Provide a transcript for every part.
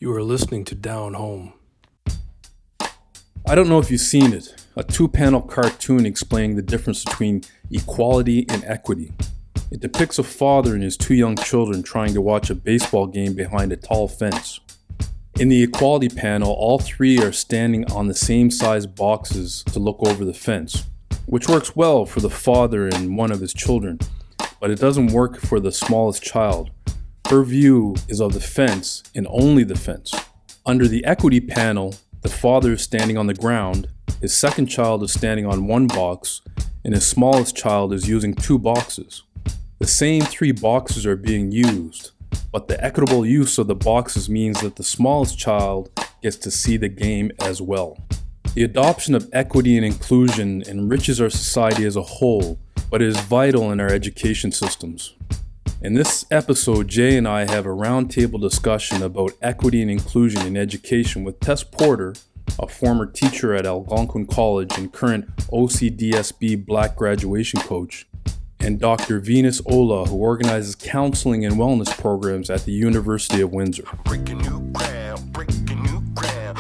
You are listening to Down Home. I don't know if you've seen it, a two-panel cartoon explaining the difference between equality and equity. It depicts a father and his two young children trying to watch a baseball game behind a tall fence. In the equality panel, all three are standing on the same size boxes to look over the fence, which works well for the father and one of his children, but it doesn't work for the smallest child. Her view is of the fence and only the fence. Under the equity panel, the father is standing on the ground, his second child is standing on one box, and his smallest child is using two boxes. The same three boxes are being used, but the equitable use of the boxes means that the smallest child gets to see the game as well. The adoption of equity and inclusion enriches our society as a whole, but it is vital in our education systems. In this episode, Jay and I have a roundtable discussion about equity and inclusion in education with Tess Porter, a former teacher at Algonquin College and current OCDSB Black graduation coach, and Dr. Venus Olla, who organizes counseling and wellness programs at the University of Windor. Breaking new ground, breaking new ground,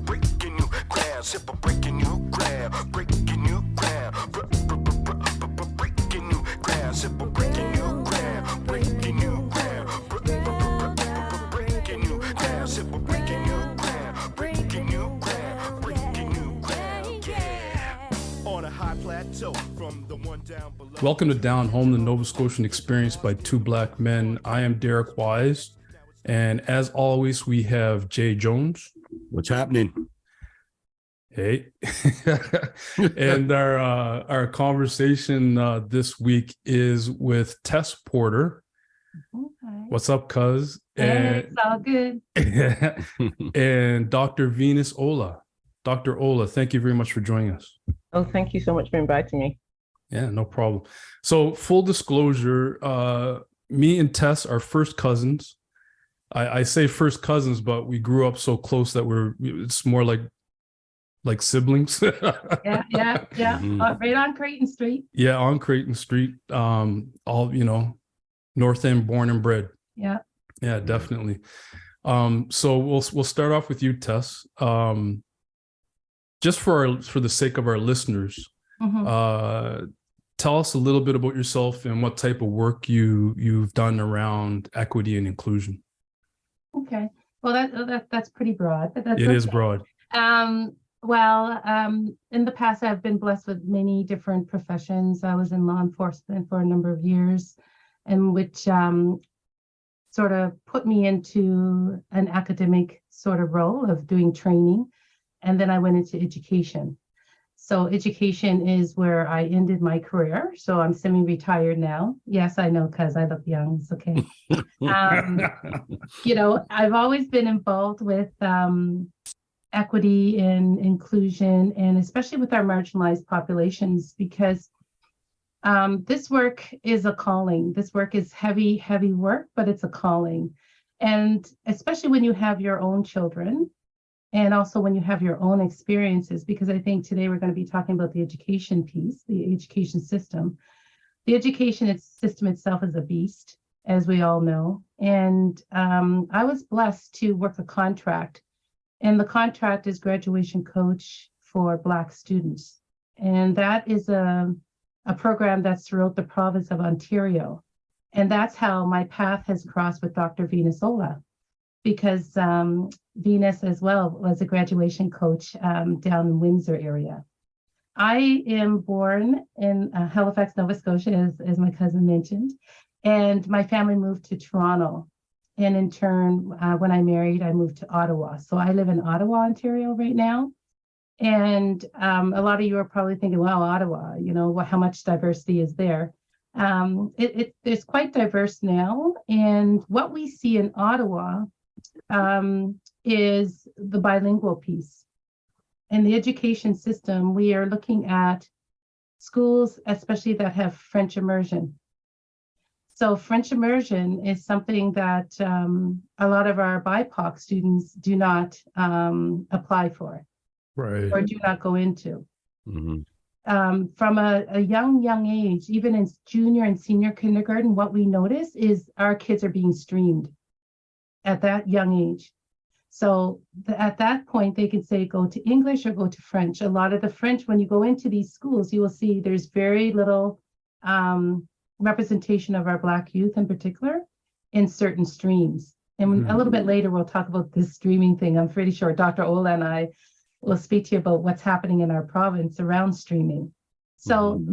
breaking new ground, simple breaking new ground, breaking new ground, breaking new ground, simple breaking new ground, breaking new ground, breaking new ground, simple breaking new ground, breaking new ground, breaking new ground, yeah. On a high plateau from the one down below. Welcome to Down Home, the Nova Scotian experience by two black men. I am Derek Wise, and as always, we have Jay Jones. What's happening? Hey. And our conversation this week is with Tess Porter. Okay. What's up, cuz? Hey, it's all good. And Dr. Venus Olla. Dr. Olla, thank you very much for joining us. Oh, thank you so much for inviting me. Yeah, no problem. So full disclosure, me and Tess are first cousins. I say first cousins, but we grew up so close that it's more like siblings. Yeah. Mhm. Right on Creighton Street. Yeah, on Creighton Street. All, North End born and bred. Yeah. Yeah, definitely. So we'll start off with you, Tess. Just for the sake of our listeners, Mhm. tell us a little bit about yourself and what type of work you've done around equity and inclusion. Okay. Well, that's pretty broad, but that's It is okay. broad. In the past, I've been blessed with many different professions. I was in law enforcement for a number of years, and which sort of put me into an academic sort of role of doing training. And then I went into education. So education is where I ended my career. So I'm semi-retired now. Yes, I know, because I look young. It's okay. I've always been involved with equity and inclusion, and especially with our marginalized populations, because this work is a calling. This work is heavy, heavy work, but it's a calling. And especially when you have your own children, and also when you have your own experiences, because I think today we're going to be talking about the education piece, the education system. The education system itself is a beast, as we all know. And I was blessed to work a contract. And the contract is graduation coach for Black students. And that is a program that's throughout the province of Ontario. And that's how my path has crossed with Dr. Venus Olla, because Venus as well was a graduation coach down in Windsor area. I am born in Halifax, Nova Scotia, as my cousin mentioned, and my family moved to Toronto. And in turn, when I married, I moved to Ottawa. So I live in Ottawa, Ontario right now. And a lot of you are probably thinking, wow, Ottawa, how much diversity is there? It's quite diverse now. And what we see in Ottawa is the bilingual piece. In the education system, we are looking at schools, especially that have French immersion. So French immersion is something that a lot of our BIPOC students do not apply for, Right. or do not go into. Mm-hmm. From a young age, even in junior and senior kindergarten, what we notice is our kids are being streamed. at that young age. So at that point, they can say go to English or go to French. A lot of the French, when you go into these schools, you will see there's very little representation of our Black youth in particular in certain streams. And a little bit later, we'll talk about this streaming thing. I'm pretty sure Dr. Olla and I will speak to you about what's happening in our province around streaming. So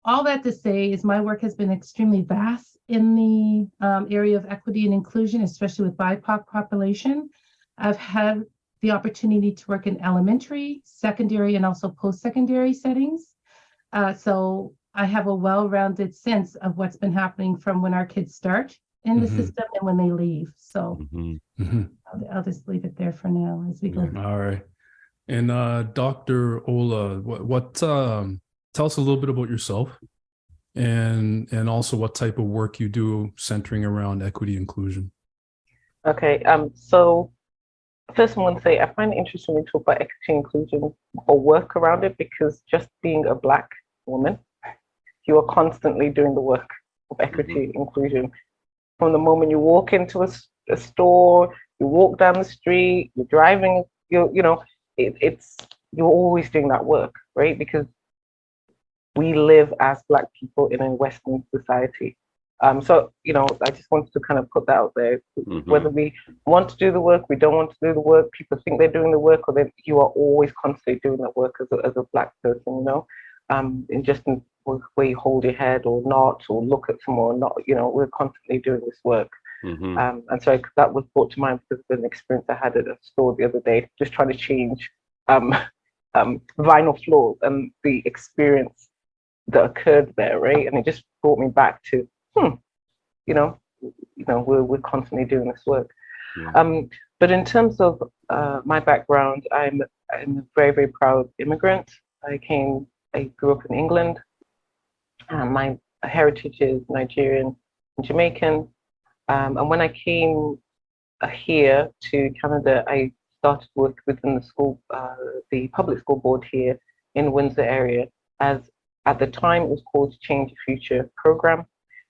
all that to say is my work has been extremely vast in the area of equity and inclusion, especially with BIPOC population. I've had the opportunity to work in elementary, secondary, and also post-secondary settings. So I have a well-rounded sense of what's been happening from when our kids start in the system and when they leave. So I'll just leave it there for now as we go. All right. And Dr. Olla, what tell us a little bit about yourself and also what type of work you do centering around equity inclusion. Okay, so first I want to say I find it interesting when we talk about equity inclusion or work around it, because just being a Black woman, you are constantly doing the work of equity inclusion. From the moment you walk into a store, you walk down the street, you're driving, you're always doing that work, right? Because we live as Black people in a Western society. So, I just wanted to kind of put that out there. Whether we want to do the work, we don't want to do the work, people think they're doing the work, or then you are always constantly doing that work as a Black person, in just in the way you hold your head or not, or look at someone or not, we're constantly doing this work. And so that was brought to mind because of an experience I had at a store the other day, just trying to change vinyl floors and the experience that occurred there, right? And it just brought me back to, we're constantly doing this work. But in terms of my background, I'm a very, very proud immigrant. I grew up in England. My heritage is Nigerian and Jamaican. And when I came here to Canada, I started work within the school, the public school board here in Windsor area, as at the time it was called Change the Future program,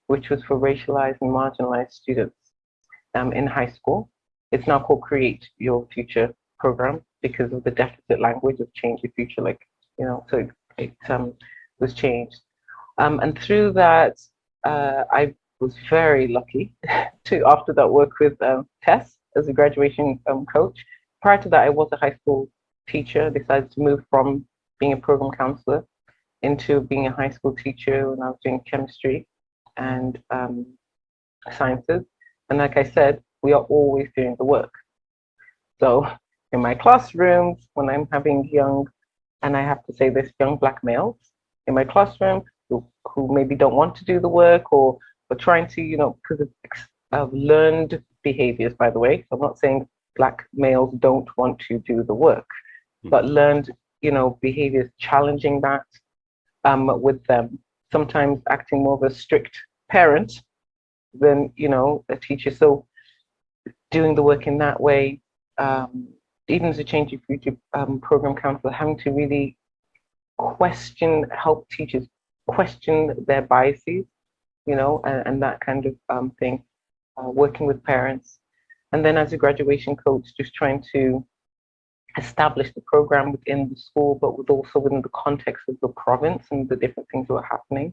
which was for racialized and marginalized students in high school. It's now called Create Your Future program because of the deficit language of Change the Future, so it was changed. And through that, I was very lucky to, after that, work with Tess as a graduation coach. Prior to that, I was a high school teacher. I decided to move from being a program counselor into being a high school teacher when I was doing chemistry and sciences. And like I said, we are always doing the work. So in my classrooms, when I'm having young, and I have to say this, young Black males in my classroom who maybe don't want to do the work or trying to, because of learned behaviors, by the way. So I'm not saying Black males don't want to do the work, but learned, behaviors, challenging that with them, sometimes acting more of a strict parent than, a teacher. So doing the work in that way, even as a Change Your Future program counselor, having to really help teachers question their biases, and that kind of thing, working with parents. And then as a graduation coach, just trying to establish the program within the school, but also within the context of the province and the different things that were happening.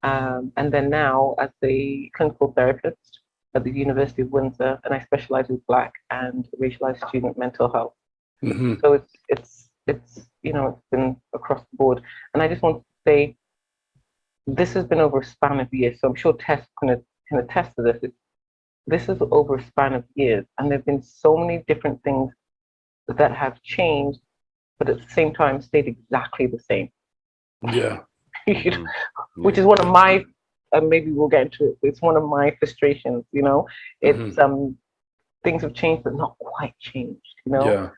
And then now as a clinical therapist at the University of Windor, and I specialize with Black and racialized student mental health. So it's been across the board. And I just want to say, this has been over a span of years. So I'm sure Tess can attest to this. This is over a span of years, and there have been so many different things that have changed, but at the same time stayed exactly the same. Yeah. Which is one of my, maybe we'll get into it, it's one of my frustrations, it's things have changed but not quite changed, Yeah.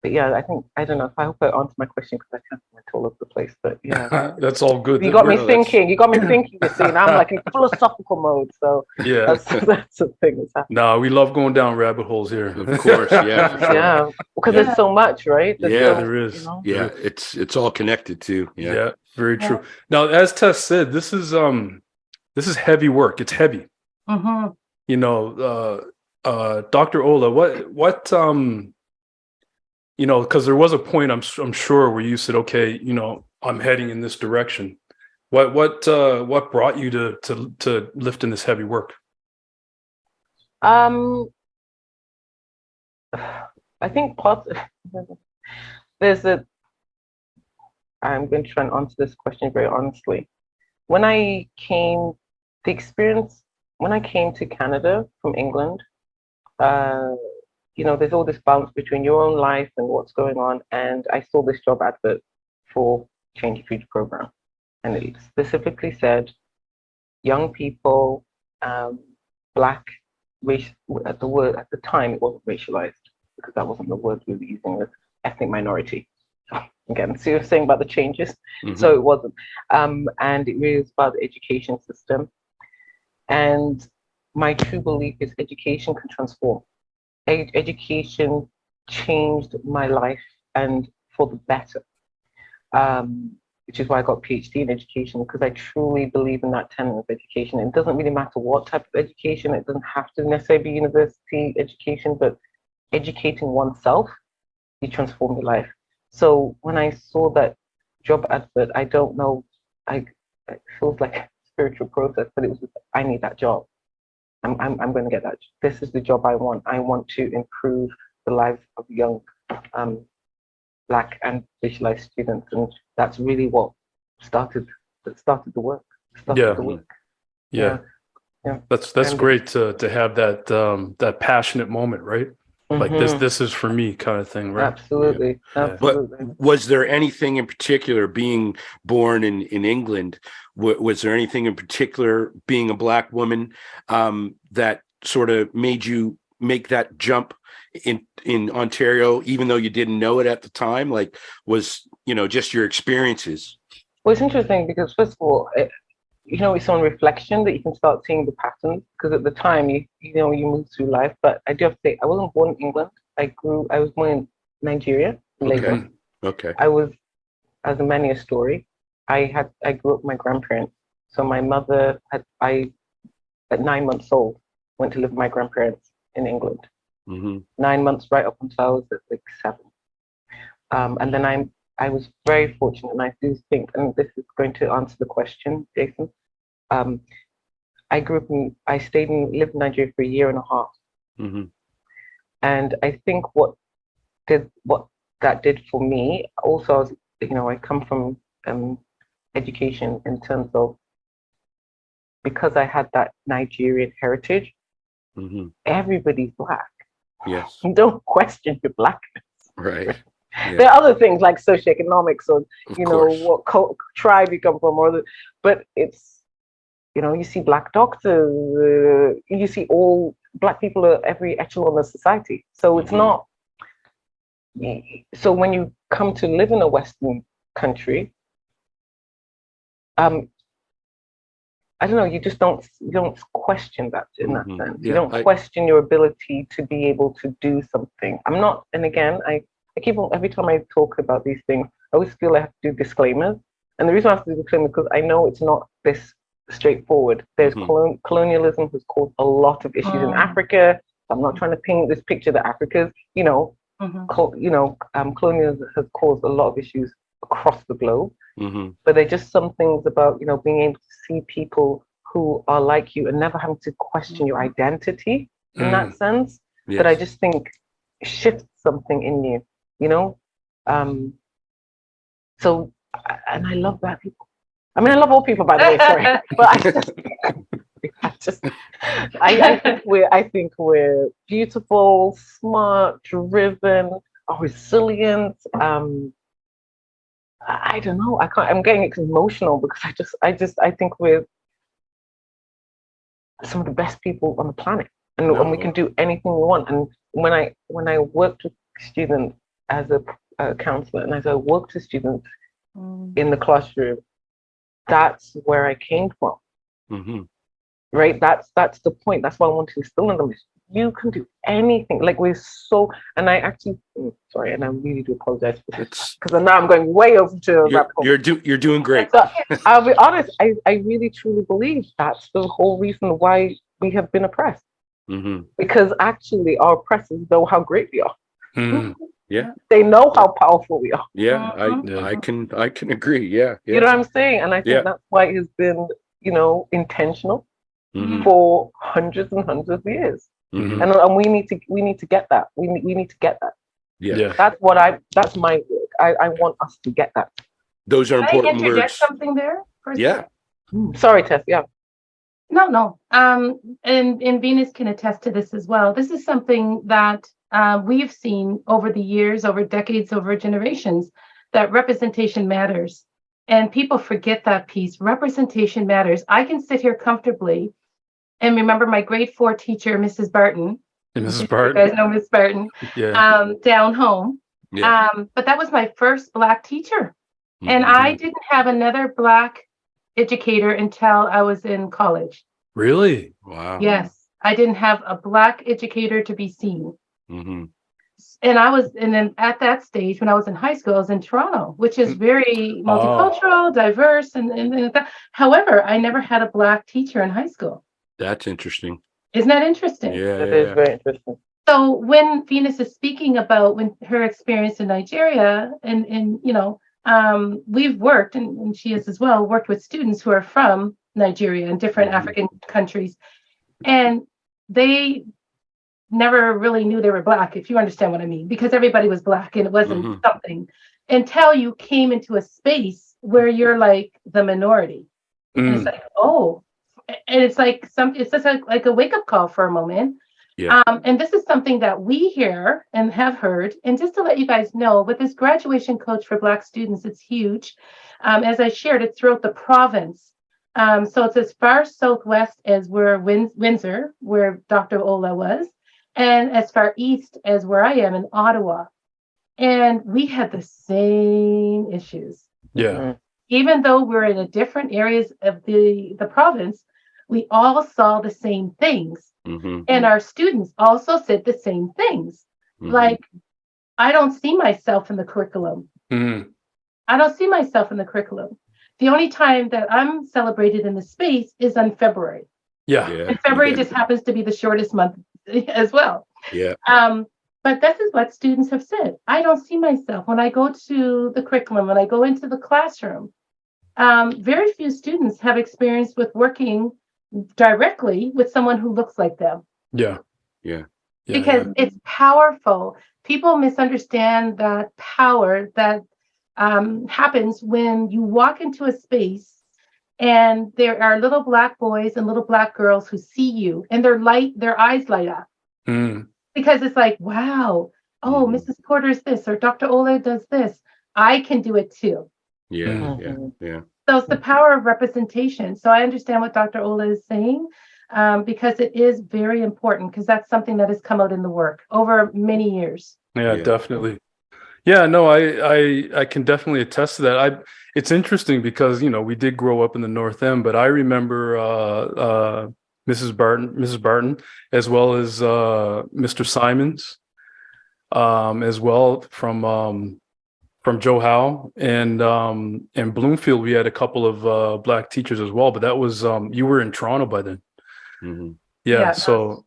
But yeah, I don't know, I hope I answered my question because I kind of went all over the place, but yeah. That's all good. You got me thinking, you see, and I'm like in philosophical mode, so yeah, that's the thing that's happening. No, we love going down rabbit holes here. Of course, yeah. For sure. Yeah, because there's so much, right? There is. Yeah, it's all connected too. Yeah, very true. Now, as Tess said, this is heavy work. It's heavy. Dr. Ola, what because there was a point I'm sure where you said, okay, I'm heading in this direction. What brought you to lifting this heavy work? I think I'm going to try and answer this question very honestly. When I came to Canada from England, there's all this balance between your own life and what's going on. And I saw this job advert for Change Your Future program. And it specifically said, young people, Black, race, at the time, it wasn't racialized because that wasn't the word we were using, with ethnic minority. Again, so you're saying about the changes. Mhm. So it wasn't. And it really was about the education system. And my true belief is education can transform. Education changed my life and for the better, which is why I got a PhD in education, because I truly believe in that tenet of education. It doesn't really matter what type of education. It doesn't have to necessarily be university education, but educating oneself, you transform your life. So when I saw that job advert, I don't know, it feels like a spiritual process, but it was just, I need that job. I'm going to get that. This is the job I want. I want to improve the lives of young Black and racialized students, and that's really what started the work. Yeah. That's And- great to have that passionate moment, right? Like this is for me kind of thing, right? Absolutely, absolutely. But was there anything in particular, being born in England, was there anything in particular, being a Black woman, that sort of made you make that jump in Ontario, even though you didn't know it at the time? Like, was, just your experiences? Well, it's interesting because, first of all, it's on reflection that you can start seeing the patterns, because at the time you move through life. But I do have to say, I wasn't born in England. I was born in Nigeria, Lagos. Okay. I was, as many a story, I grew up with my grandparents. So my mother at 9 months old, went to live with my grandparents in England. 9 months right up until I was at like 7. And then I was very fortunate, and I do think, and this is going to answer the question, Jason. I lived in Nigeria for a year and a half. And I think what that did for me, also, I come from education in terms of, because I had that Nigerian heritage, everybody's Black. Yes. Don't question your Blackness. Right. Yeah. There are other things like socioeconomics, or Of course. what tribe you come from, but it's, you see Black doctors, you see all Black people at every echelon of society. So it's not. So when you come to live in a Western country, I don't know, you don't question that in that sense. Yeah, you don't question your ability to be able to do something. I'm not, and again, I keep on, every time I talk about these things, I always feel I have to do disclaimers. And the reason I have to do disclaimers, because I know it's not this straightforward. There's colonialism has caused a lot of issues in Africa. I'm not trying to paint this picture that Africa's, colonialism has caused a lot of issues across the globe. But there are just some things about, being able to see people who are like you and never having to question your identity in that sense, that I just think shifts something in you, so, and I love Black people. I mean, I love all people, by the way, sorry. But I think we're beautiful, smart, driven, resilient. I don't know. I'm getting emotional because I think we're some of the best people on the planet, and we can do anything we want. And when I worked with students as a counselor, and as I worked with students in the classroom, that's where I came from. Right? That's the point. That's what I want to instill in them. You can do anything. Like, and I actually, sorry, and I really do apologize for this, because now I'm going way over to that point. You're doing great. So, I'll be honest, I really truly believe that's the whole reason why we have been oppressed. Mm-hmm. because actually our oppressors know how great we are. Mm. Yeah. They know how powerful we are. Yeah. Mhm. I can agree. Yeah. You know what I'm saying? And I think Yeah. that's why it's been, intentional Mm-hmm. for hundreds and hundreds of years. Mm-hmm. And we need to get that. We need to get that. Yeah. Yeah. That's my work. I want us to get that. Those are Can I important interject words. something there for a Yeah. second? Sorry, Tess. Yeah. No. And Venus can attest to this as well. This is something that we've seen over the years, over decades, over generations, that representation matters. And people forget that piece. Representation matters. I can sit here comfortably and remember my grade 4 teacher, Mrs. Barton. And Mrs. If Barton. you guys know Miss Barton. Yeah. Down home. Yeah. But that was my first Black teacher. And Mhm. I didn't have another Black educator until I was in college. Really? Wow. Yes, I didn't have a Black educator to be seen. Mm-hmm. And then at that stage, when I was in high school, I was in Toronto, which is very multicultural, diverse, and that. However, I never had a Black teacher in high school. That's interesting. Isn't that interesting? Yeah. That is very interesting. So when Venus is speaking about her experience in Nigeria, and we've worked, and she has as well, worked with students who are from Nigeria and different African countries, and they never really knew they were Black, if you understand what I mean, because everybody was Black and it wasn't something until you came into a space where you're like the minority. And it's like, oh, and it's like it's just like a wake-up call for a moment. Yeah. And this is something that we hear and have heard. And just to let you guys know, with this graduation coach for Black students, it's huge. As I shared, it's throughout the province. So it's as far southwest as where Windsor, where Dr. Olla was, and as far east as where I am in Ottawa. And we had the same issues. Yeah. Even though we're in a different areas of the province, we all saw the same things. Mm-hmm. And our students also said the same things. Mm-hmm. Like, I don't see myself in the curriculum. Mm. I don't see myself in the curriculum. The only time that I'm celebrated in the space is on February. Yeah. And February just happens to be the shortest month as well. Yeah. But this is what students have said. I don't see myself when I go to the curriculum, when I go into the classroom. Very few students have experience with working directly with someone who looks like them. Yeah. Yeah. Because it's powerful. People misunderstand that power that happens when you walk into a space and there are little Black boys and little Black girls who see you and their eyes light up. Because it's like, wow, oh, Mrs. Porter's this, or Dr. Olla does this. I can do it too. Yeah. So it's the power of representation. So I understand what Dr. Olla is saying, because it is very important, because that's something that has come out in the work over many years. Yeah, definitely. Yeah, no, I can definitely attest to that. It's interesting because, we did grow up in the North End, but I remember Mrs. Barton, as well as Mr. Simons, as well from Joe Howe, and Bloomfield. We had a couple of Black teachers as well, but that was you were in Toronto by then. Mm-hmm. Yeah, so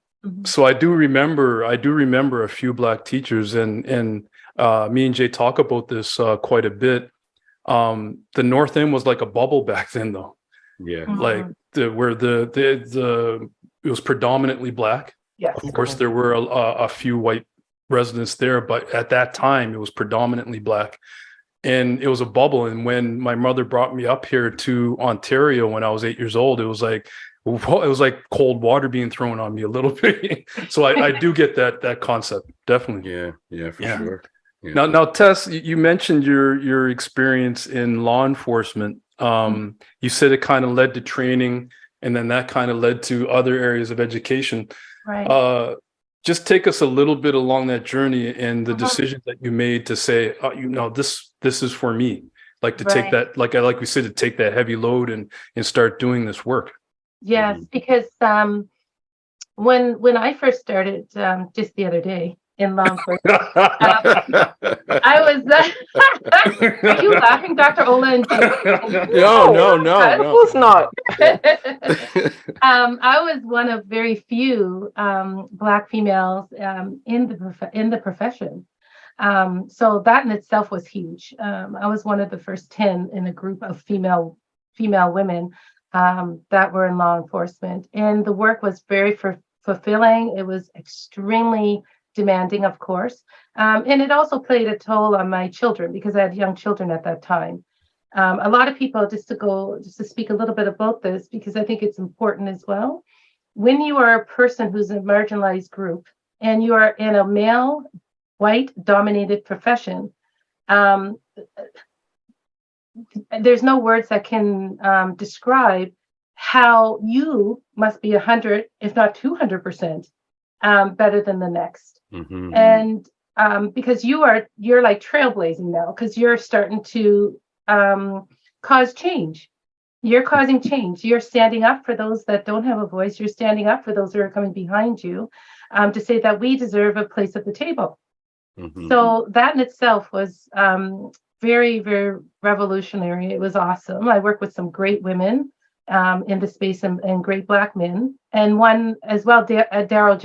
I do remember a few Black teachers, and me and Jay talk about this quite a bit. The North End was like a bubble back then, though. Yeah. Like where it was predominantly Black. Yes. Of course, there were a few white residents there, but at that time it was predominantly Black, and it was a bubble. And when my mother brought me up here to Ontario when I was 8 years old, it was like cold water being thrown on me a little bit. So I do get that concept, definitely. Yeah, for sure. Yeah. Now, Tess, you mentioned your experience in law enforcement. You said it kind of led to training, and then that kind of led to other areas of education. Right. Just take us a little bit along that journey and the decision that you made to say, this is for me. Like to take that, like we said, to take that heavy load and start doing this work. Yes, because when I first started just the other day, in law enforcement. I was. Are you laughing, Dr. Ola? And Of course not. I was one of very few Black females in the profession. So that in itself was huge. I was one of the first 10 in a group of female women that were in law enforcement, and the work was very fulfilling. It was extremely demanding, of course, and it also played a toll on my children because I had young children at that time. A lot of people, just to speak a little bit about this, because I think it's important as well. When you are a person who's a marginalized group and you are in a male, white dominated profession, there's no words that can describe how you must be 100, if not 200%, better than the next. Mm-hmm. And because you're like trailblazing now, because you're starting to cause change. You're causing change. You're standing up for those that don't have a voice. You're standing up for those who are coming behind you, to say that we deserve a place at the table. Mm-hmm. So that in itself was very, very revolutionary. It was awesome. I worked with some great women in the space and great Black men, and one as well, Daryl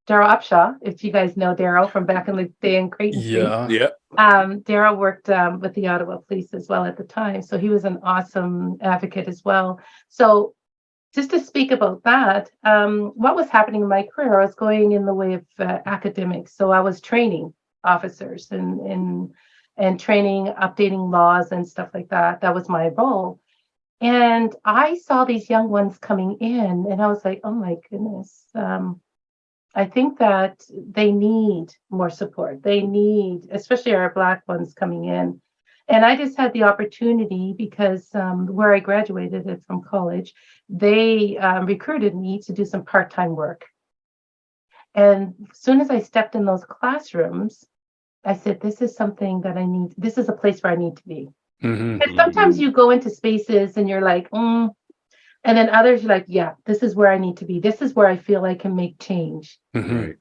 Upshaw, if you guys know Daryl from back in the day in Creighton Street. Yeah. Daryl worked with the Ottawa Police as well at the time, so he was an awesome advocate as well. So just to speak about that, what was happening in my career, I was going in the way of academics. So I was training officers and training, updating laws and stuff like that. That was my role. And I saw these young ones coming in, and I was like, oh my goodness. I think that they need more support. They need, especially our Black ones coming in. And I just had the opportunity because where I graduated from college, they recruited me to do some part-time work. And as soon as I stepped in those classrooms, I said, this is something that I need. This is a place where I need to be. Mm-hmm. And sometimes you go into spaces and you're like, and then others you're like, yeah, this is where I need to be. This is where I feel I can make change. Mm-hmm. Right.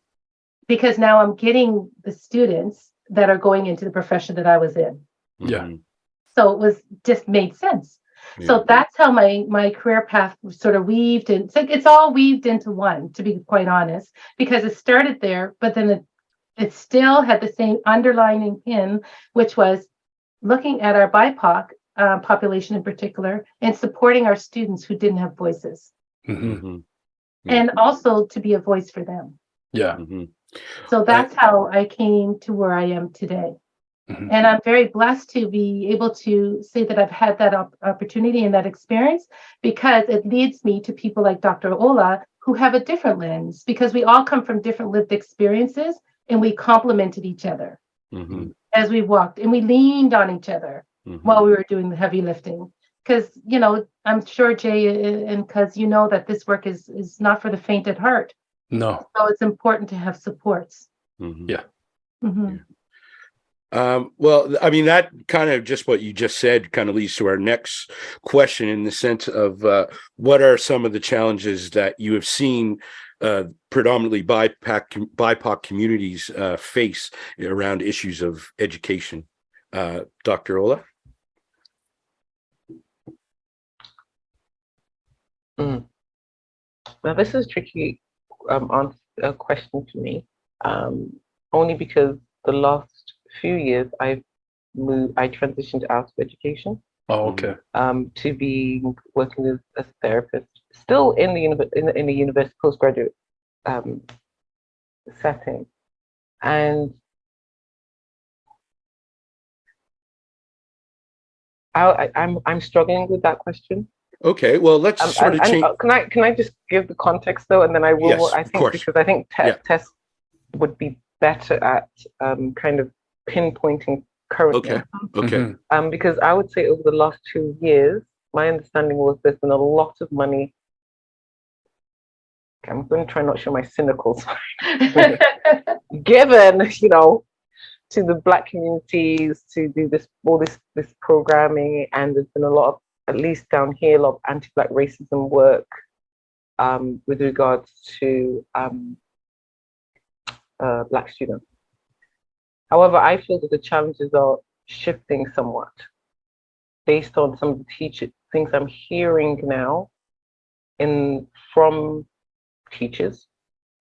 Because now I'm getting the students that are going into the profession that I was in. Yeah. Mm-hmm. So it was just made sense. Yeah. So that's how my career path sort of weaved, and it's all weaved into one, to be quite honest, because it started there, but then it still had the same underlining pin, which was looking at our BIPOC population in particular and supporting our students who didn't have voices, Mm-hmm. Mm-hmm. and also to be a voice for them. Yeah. Mm-hmm. So that's how I came to where I am today. Mm-hmm. And I'm very blessed to be able to say that I've had that opportunity and that experience, because it leads me to people like Dr. Olla, who have a different lens, because we all come from different lived experiences and we complemented each other Mm-hmm. as we walked, and we leaned on each other Mm-hmm. while we were doing the heavy lifting. Because, I'm sure, Jay, and because that this work is not for the faint at heart. No. So it's important to have supports. Mm-hmm. Yeah. Mm-hmm. Well, I mean, that kind of just what you just said kind of leads to our next question, in the sense of what are some of the challenges that you have seen predominantly BIPOC communities face around issues of education? Dr. Olla? Now, this is a tricky question to me, only because the last few years I transitioned out of education. Oh, okay. To be working as a therapist, still in the university postgraduate setting, and I'm struggling with that question. Okay, well, let's sort of change. Can I just give the context though, and then I will. Yes, I of think course. because I think Tess would be better at kind of pinpointing currently. Okay. Okay. Mhm. Because I would say over the last 2 years, my understanding was there's been a lot of money. Okay, I'm going to try not to show my cynical side. Given, to the Black communities to do this programming, and there's been a lot of, at least down here, a lot of anti-Black racism work with regards to Black students. However, I feel that the challenges are shifting somewhat based on some of the things I'm hearing now from teachers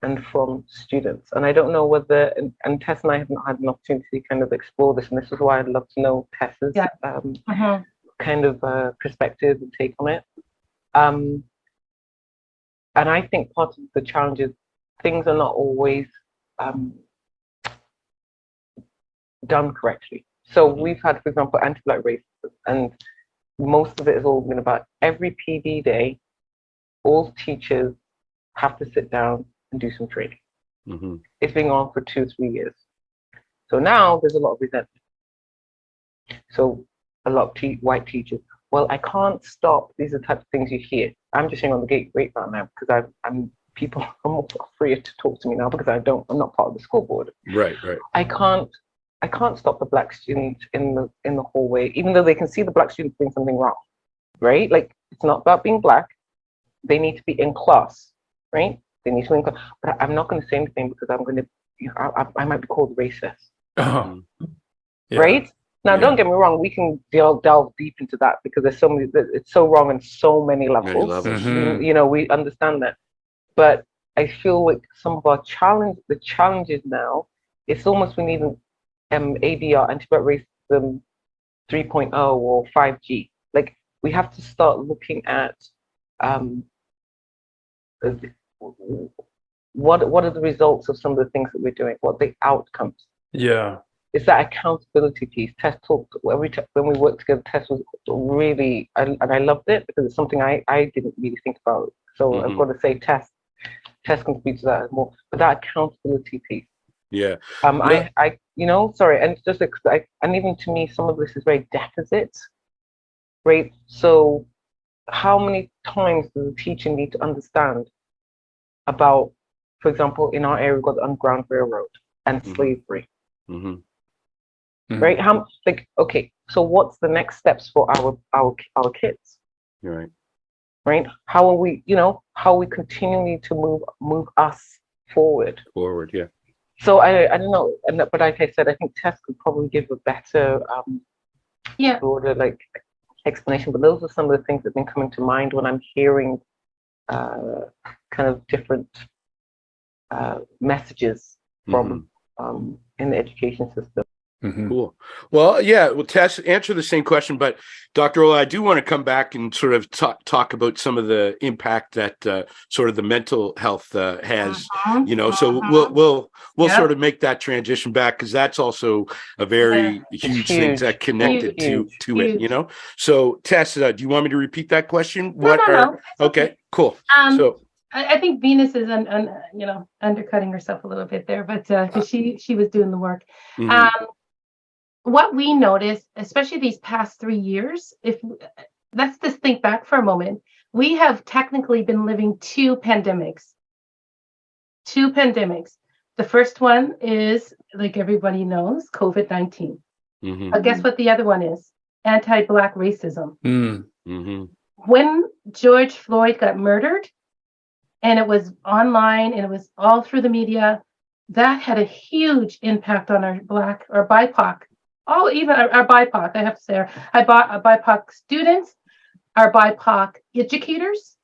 and from students. And I don't know whether, and Tess and I haven't had an opportunity to kind of explore this, and this is why I'd love to know Tess's kind of perspective and take on it. And I think part of the challenge is things are not always done correctly. So we've had, for example, anti-Black racism, and most of it has all been about every PD day, all teachers have to sit down and do some training. It's been on for 2 or 3 years. So now there's a lot of resentment. So a lot of white teachers, well, I can't stop. These are the types of things you hear. I'm just saying on the gate right now because I'm afraid to talk to me now because I'm not part of the school board. Right. I can't stop the Black students in the hallway, even though they can see the Black students doing something wrong, right? Like, it's not about being Black. They need to be in class, right? They need to be in class. But I'm not going to say anything because I'm going to, I might be called racist, right? Now, don't get me wrong. We can delve deep into that because there's so many. It's so wrong on so many levels. We understand that. But I feel like some of our challenges now, it's almost we need an ADR, anti-Black racism 3.0 or 5G. Like, we have to start looking at what are the results of some of the things that we're doing? What are the outcomes? Yeah. It's that accountability piece. Tess talked when we worked together. Tess was really, and I loved it because it's something I didn't really think about. So I've got to say, Tess can speak to that more. But that accountability piece. Yeah. Sorry, and just and even to me, some of this is very deficit, right? So, how many times does a teacher need to understand about, for example, in our area, we've got the Underground Railroad and slavery, right? Okay, so what's the next steps for our kids? You're right? How are we, how are we continuing to move us forward? Yeah. So I don't know, but like I said, I think Tess could probably give a better, broader explanation. But those are some of the things that have been coming to mind when I'm hearing kind of different messages from in the education system. Cool. Well, yeah. Well, Tess, answer the same question, but Dr. Olla, I do want to come back and sort of talk about some of the impact that sort of the mental health has. So we'll sort of make that transition back because that's also a very huge thing that connected to it. So Tess, do you want me to repeat that question? No. Okay. Cool. So I think Venus is undercutting herself a little bit there, but because she was doing the work. What we noticed, especially these past 3 years, let's just think back for a moment, we have technically been living two pandemics. The first one is, like everybody knows, COVID-19. But guess what the other one is? Anti-Black racism. When George Floyd got murdered, and it was online and it was all through the media, that had a huge impact on our Black or BIPOC. Even our BIPOC, I have to say, our BIPOC students, our BIPOC educators,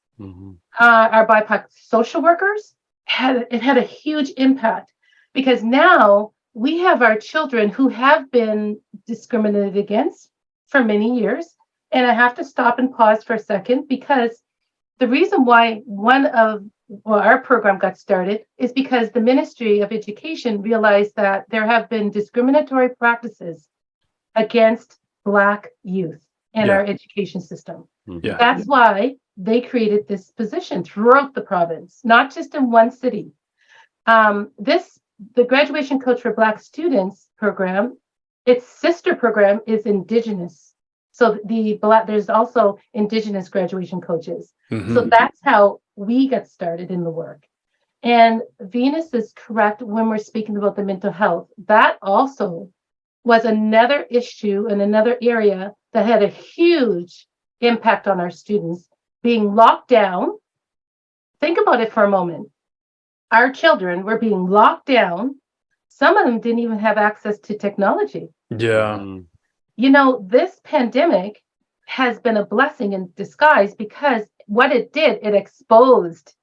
our BIPOC social workers. It had a huge impact because now we have our children who have been discriminated against for many years. And I have to stop and pause for a second because the reason why our program got started is because the Ministry of Education realized that there have been discriminatory practices against Black youth in our education system. That's why they created this position throughout the province, not just in one city. The Graduation Coach for Black Students program, its sister program is Indigenous. So there's also Indigenous graduation coaches. So that's how we got started in the work. And Venus is correct when we're speaking about the mental health. That also was another issue in another area that had a huge impact on our students being locked down. Think about it for a moment. Our children were being locked down Some of them didn't even have access to technology. Yeah. Mm. You know, this pandemic has been a blessing in disguise because what it did, it exposed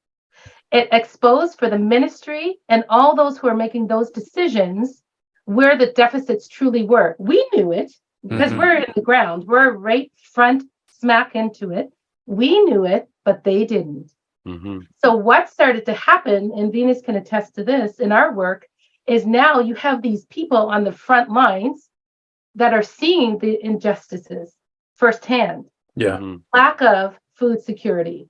for the ministry and all those who are making those decisions where the deficits truly were. We knew it because Mhm. we're in the ground. We're right front smack into it. We knew it, but they didn't. Mm-hmm. So what started to happen, and Venus can attest to this in our work, is now you have these people on the front lines that are seeing the injustices firsthand. Yeah. Mm-hmm. Lack of food security,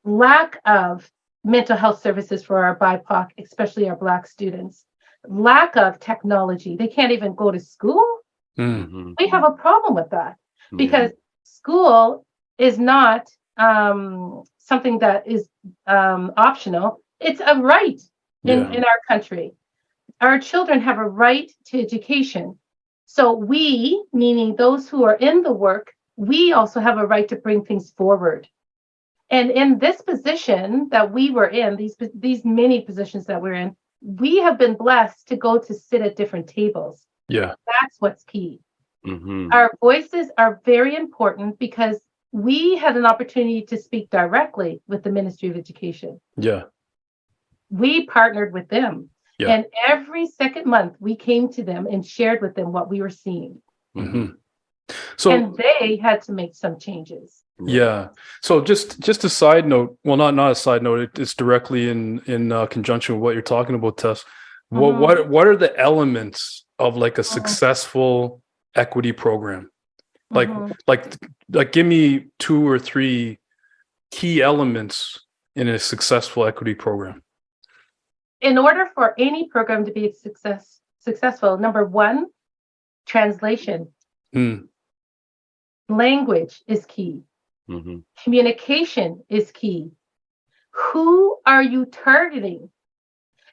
lack of mental health services for our BIPOC, especially our Black students, lack of technology. They can't even go to school. Mm. Mm-hmm. We have a problem with that Yeah. because school is not something that is optional. It's a right in our country. Our children have a right to education. So we, meaning those who are in the work, we also have a right to bring things forward. And in this position that we were in, these many positions that we're in, we have been blessed to go to sit at different tables. Yeah. That's what's key. Mm-hmm. Our voices are very important because we had an opportunity to speak directly with the Ministry of Education. Yeah. We partnered with them. Yeah. And every second month, we came to them and shared with them what we were seeing. Mhm. So And they had to make some changes. yeah. So just a side note. Well, not a side note. It's directly in conjunction with what you're talking about, Tess. What are the elements of like a successful equity program? Like give me 2 or 3 key elements in a successful equity program. In order for any program to be successful, number one, translation. Mm. Language is key. Mm-hmm. Communication is key. Who are you targeting?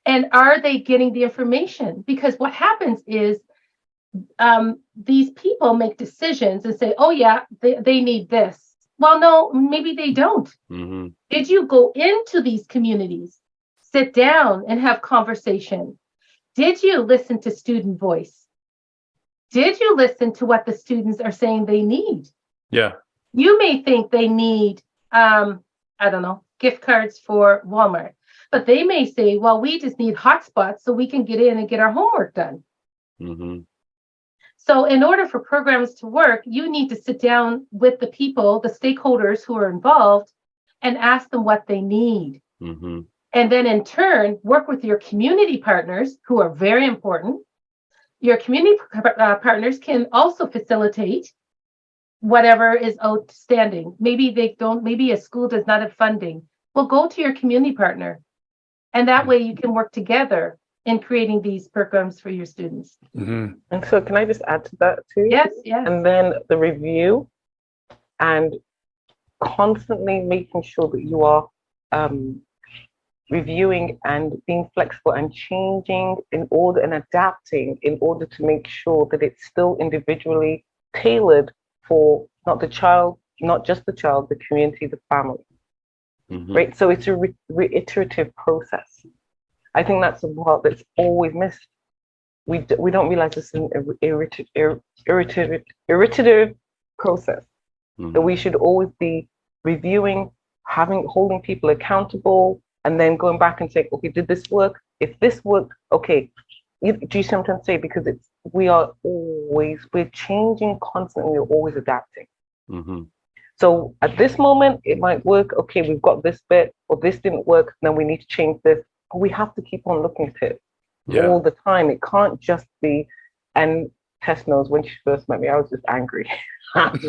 And are they getting the information? Because what happens is these people make decisions and say, oh, yeah, they need this. Well, no, maybe they don't. Mm-hmm. Did you go into these communities, sit down and have conversation? Did you listen to student voice? Did you listen to what the students are saying they need? Yeah. You may think they need, I don't know, gift cards for Walmart, but they may say, well, we just need hotspots so we can get in and get our homework done. Mm-hmm. So in order for programs to work, you need to sit down with the people, the stakeholders who are involved, and ask them what they need. Mm-hmm. And then in turn, work with your community partners who are very important. Your community partners can also facilitate whatever is outstanding. Maybe maybe a school does not have funding. Well, go to your community partner. And that way you can work together in creating these programs for your students. Mm-hmm. And so can I just add to that too? Yes. And then the review and constantly making sure that you are reviewing and being flexible and changing in order and adapting in order to make sure that it's still individually tailored for not just the child, the community, the family. Mm-hmm. Right? So it's a reiterative process. I think that's the part that's always missed. We don't realize this is an iterative process. Mm-hmm. That we should always be reviewing, holding people accountable, and then going back and saying, okay, did this work? If this worked, okay. Do you sometimes say, because we're changing constantly, we're always adapting. Mm-hmm. So at this moment, it might work. Okay, we've got this bit, or this didn't work, then we need to change this. But we have to keep on looking at it all the time. It can't just be, and Tess knows when she first met me, I was just angry. And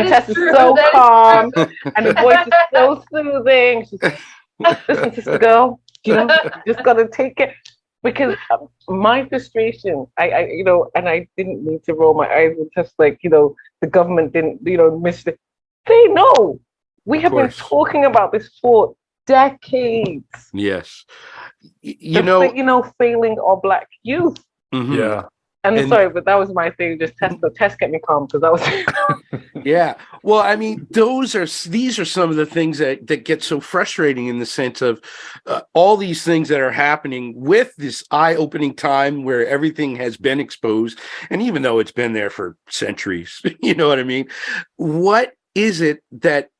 Tess is so calm, and her voice is so soothing. She's like, listen, sister girl, just gotta take it. Because my frustration, I and I didn't mean to roll my eyes and just like, the government didn't, miss it. They know. We have been talking about this for decades. Yes. Failing our Black youth. Mm-hmm. Yeah. And sorry, but that was my thing. Just test the test kept me calm because that was yeah, well, I mean, these are some of the things that get so frustrating in the sense of all these things that are happening with this eye-opening time where everything has been exposed, and even though it's been there for centuries, you know what I mean? What is it that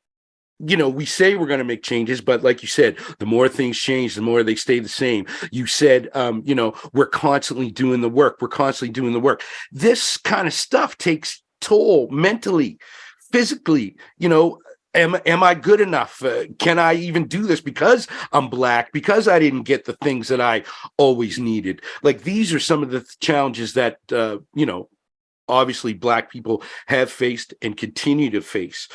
we say we're going to make changes, but like you said, the more things change, the more they stay the same. You said, we're constantly doing the work. We're constantly doing the work. This kind of stuff takes toll mentally, physically. Am I good enough? Can I even do this because I'm Black, because I didn't get the things that I always needed? Like, these are some of the challenges that, obviously Black people have faced and continue to face.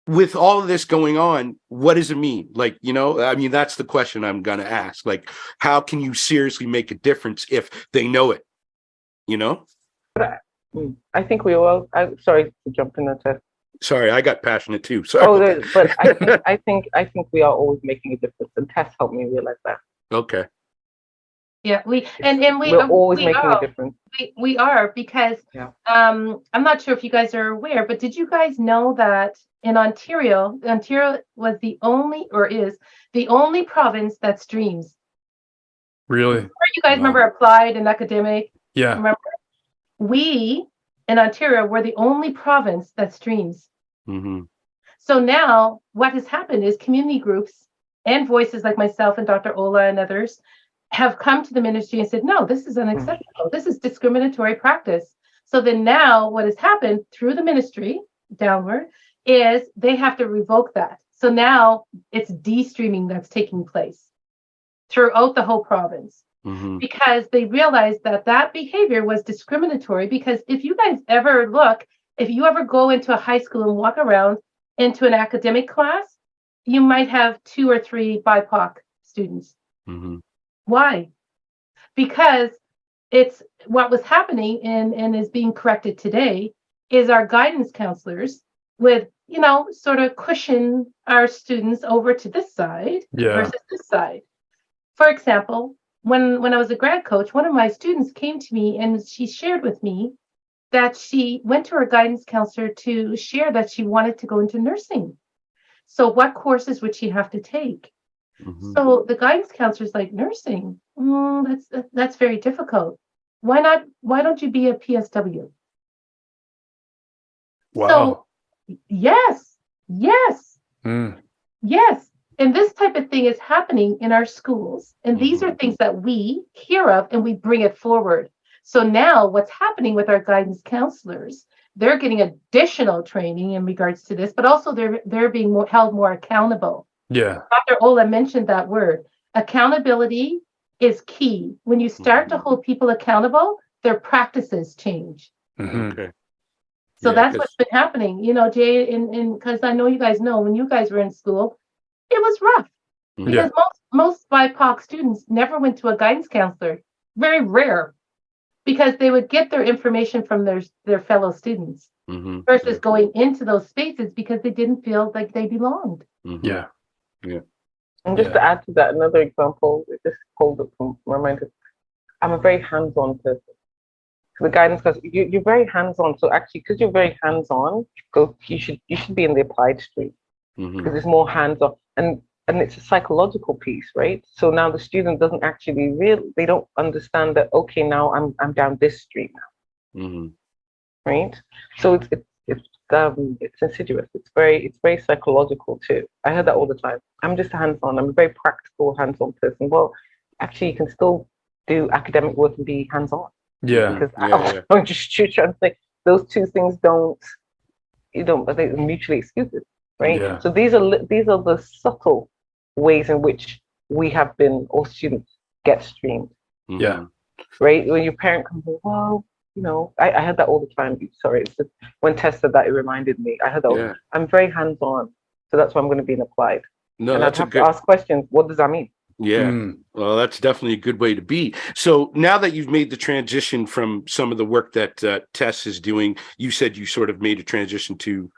With all of this going on, what does it mean? Like, I mean, that's the question I'm going to ask. Like, how can you seriously make a difference if they know it? I think we all. Sorry to jump in the test. Sorry, I got passionate too. Sorry. But I think we are always making a difference, and tests helped me realize that. Okay. Yeah, we're always making a difference. We are, because I'm not sure if you guys are aware, but did you guys know that in Ontario was the only, or is the only, province that streams? Really? You guys remember applied and academic? Yeah. Remember? We in Ontario were the only province that streams. Mm-hmm. So now what has happened is community groups and voices like myself and Dr. Olla and others have come to the ministry and said, no, this is unacceptable. This is discriminatory practice. So then now what has happened through the ministry downward is they have to revoke that. So now it's de-streaming that's taking place throughout the whole province, because they realized that behavior was discriminatory. Because if you guys ever if you ever go into a high school and walk around into an academic class, you might have 2 or 3 BIPOC students. Mm-hmm. Why? Because it's what was happening and is being corrected today is our guidance counselors would, sort of cushion our students over to this side versus this side. For example, when I was a grad coach, one of my students came to me and she shared with me that she went to her guidance counselor to share that she wanted to go into nursing. So what courses would she have to take? Mm-hmm. So the guidance counselor's like, nursing? That's very difficult. Why not? Why don't you be a PSW? Wow. So, yes. And this type of thing is happening in our schools. And these are things that we hear of and we bring it forward. So now what's happening with our guidance counselors, they're getting additional training in regards to this, but also they're being held more accountable. Yeah. Dr. Olla mentioned that word. Accountability is key. When you start to hold people accountable, their practices change. Mm-hmm. Okay. So that's what's been happening. Jay, because I know you guys know when you guys were in school, it was rough. Because most BIPOC students never went to a guidance counselor. Very rare. Because they would get their information from their fellow students versus going into those spaces because they didn't feel like they belonged. Mm-hmm. Yeah. And just to add to that, another example, just hold up from reminder, I'm a very hands-on person. So the guidance, because you're very hands-on. So actually, because you're very hands-on, you should be in the applied stream because it's more hands-on, and it's a psychological piece, right? So now the student doesn't actually they don't understand that. Okay, now I'm down this stream now, right? So it's insidious. It's very psychological too. I heard that all the time. I'm just hands-on. I'm a very practical, hands-on person. Well, actually, you can still do academic work and be hands-on. Yeah. Because I'm just trying to say those two things they're mutually exclusive, right? Yeah. So these are the subtle ways in which we have been, all students get streamed. Yeah. Right? When your parent comes in, well, I heard that all the time. Sorry, it's just when Tess said that, it reminded me. I heard that. I'm very hands-on, so that's why I'm going to be in applied. No, and that's I'd have to ask questions. What does that mean? Yeah. Well, that's definitely a good way to be. So now that you've made the transition from some of the work that Tess is doing, you said you sort of made a transition to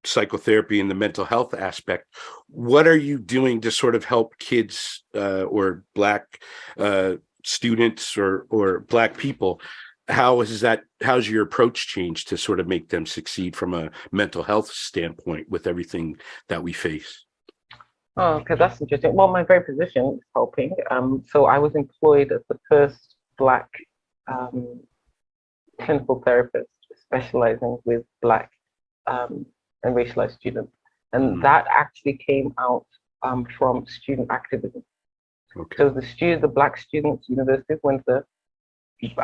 psychotherapy and the mental health aspect. What are you doing to sort of help kids or Black students or Black people, how's your approach changed to sort of make them succeed from a mental health standpoint with everything that we face? Oh, okay, that's interesting. Well, my very position is helping. So I was employed as the first Black clinical therapist specializing with Black and racialized students. And that actually came out from student activism. Okay. So the Black students, University of Windor,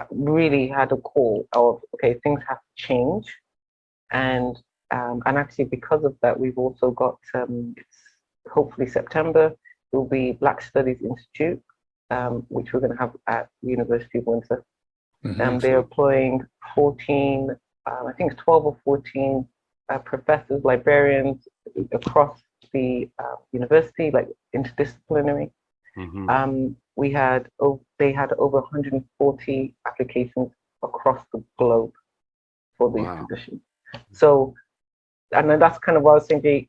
really had a call of, okay, things have to change. And actually because of that, we've also got, hopefully September, will be Black Studies Institute, which we're going to have at the University of Windor. They're employing 14, I think it's 12 or 14 professors, librarians across the university, like interdisciplinary. They had over 140 applications across the globe for these positions. So, and then that's kind of what I was thinking,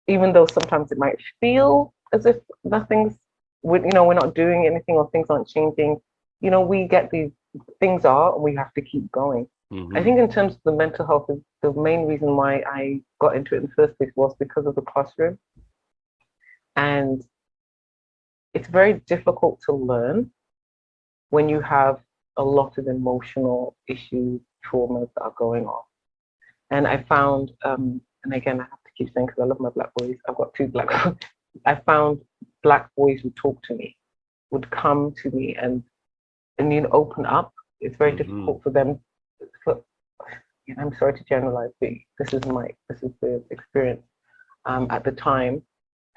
even though sometimes it might feel as if we're not doing anything or things aren't changing, we get these things and we have to keep going. I think in terms of the mental health, the main reason why I got into it in the first place was because of the classroom. And it's very difficult to learn when you have a lot of emotional issues, traumas that are going on. And I found, and again, I have to keep saying, because I love my Black boys, I've got 2 Black boys. I found Black boys who talk to me, would come to me and open up. It's very difficult for them. I'm sorry to generalize, but this is the experience at the time,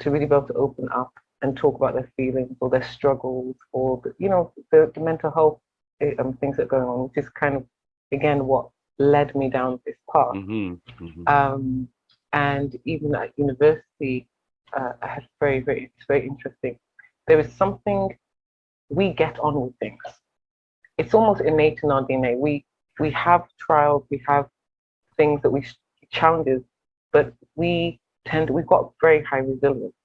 to really be able to open up and talk about their feelings or their struggles or the mental health things that are going on, which is kind of again what led me down this path. And even at university, I had it's very interesting. There is something, we get on with things. It's almost innate in our DNA. We have trials, we have things that challenges, but we've got very high resilience.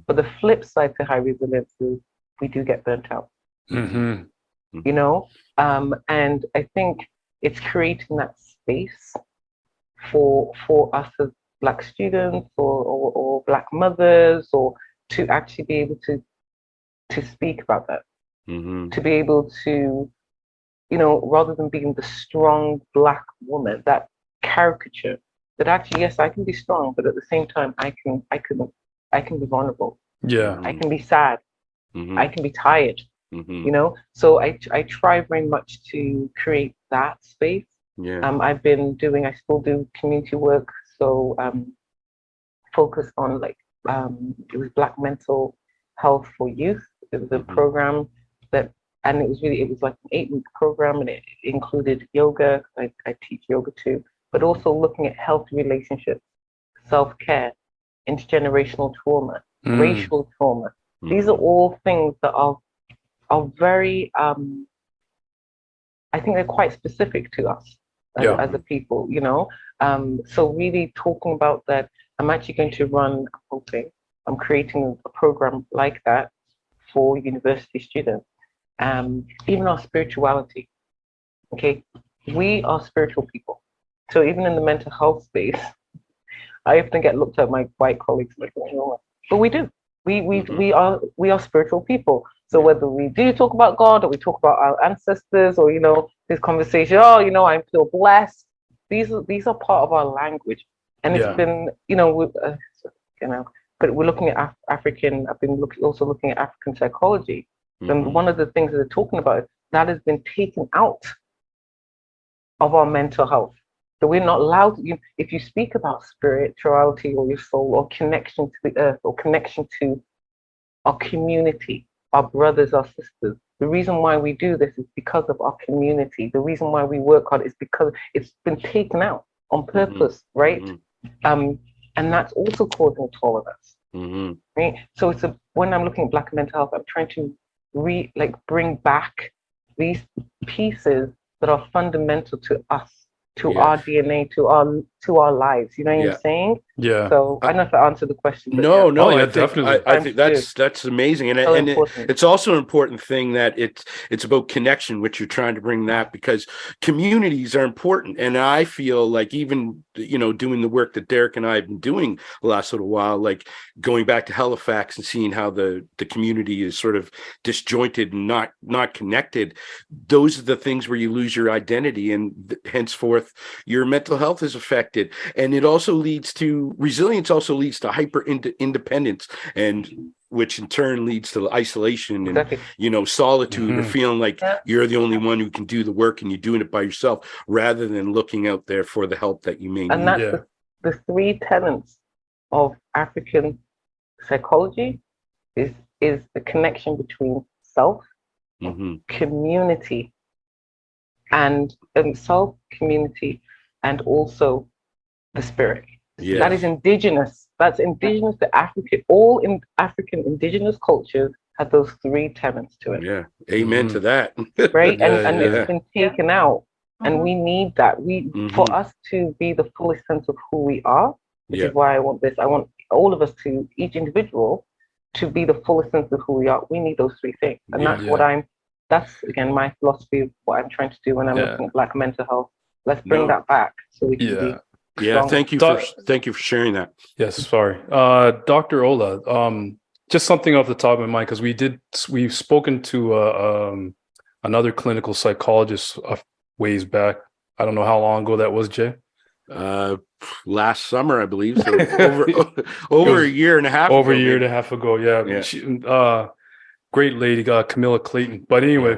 But the flip side to high resilience is we do get burnt out. And I think it's creating that space for us as Black students or Black mothers, or to actually be able to speak about that, to be able to, rather than being the strong Black woman, that caricature, that actually, yes, I can be strong, but at the same time, I can be vulnerable. Yeah. I can be sad. I can be tired. So I try very much to create that space. I still do community work, so focus on it was Black mental health for youth. It was a program and it was like an 8-week program, and it included yoga. I teach yoga too, but also looking at healthy relationships, self-care, intergenerational trauma, racial trauma. These are all things that are very, I think they're quite specific to us as a people, So really talking about that, I'm actually going to I'm creating a program like that for university students. Even our spirituality, okay? We are spiritual people. So even in the mental health space, I often get looked at my white colleagues like, but we do. We are spiritual people. So whether we do talk about God or we talk about our ancestors or this conversation, I feel blessed. These are part of our language, and it's been but we're looking at African. I've been also looking at African psychology, and one of the things that they're talking about is that has been taken out of our mental health. So we're not allowed to, if you speak about spirituality or your soul or connection to the earth or connection to our community, our brothers, our sisters, the reason why we do this is because of our community. The reason why we work hard is because it's been taken out on purpose, right? And that's also causing tolerance, right? So when I'm looking at Black mental health, I'm trying to bring back these pieces that are fundamental to us, to our DNA, to our lives. You know what Yeah. I'm saying? Yeah. So I don't know if that answered the question. But No, yeah, no, Oh, yeah, I think definitely. I think that's amazing, and so and important. it's also an important thing that it's about connection, which you're trying to bring that, because communities are important, and I feel like even doing the work that Derek and I have been doing the last little while, like going back to Halifax and seeing how the community is sort of disjointed and not connected. Those are the things where you lose your identity, and henceforth your mental health is affected, and it also leads to resilience. Also leads to hyper independence, and which in turn leads to isolation and Exactly. solitude, or Mhm. feeling like Yeah. you're the only one who can do the work and you're doing it by yourself, rather than looking out there for the help that you may And need. that's Yeah. the three tenets of African psychology is the connection between self, Mhm. community, and self, community, and also the spirit. Yeah. That is indigenous. That's indigenous to Africa. All in African indigenous cultures have those three tenets to it, Yeah. Amen to that. right? Yeah, And yeah. it's been taken out, and we need that. For Mhm. us to be the fullest sense of who we are, which Yeah. is why I want this. I want all of us to, each individual, to be the fullest sense of who we are. We need those three things, and Yeah. that's what I'm. That's again my philosophy of what I'm trying to do when I'm Yeah. looking at Black mental health. Let's bring No. that back so we can be Yeah. Yeah. stronger. Thank you for sharing that. Yes, sorry. Dr. Ola, just something off the top of my mind, because we've spoken to another clinical psychologist ways back. I don't know how long ago that was, Jay. Last summer, I believe. So over a year and a half Over ago, a year and maybe. a half ago. Yeah. Yeah. She, great lady, Camilla Clayton. But anyway,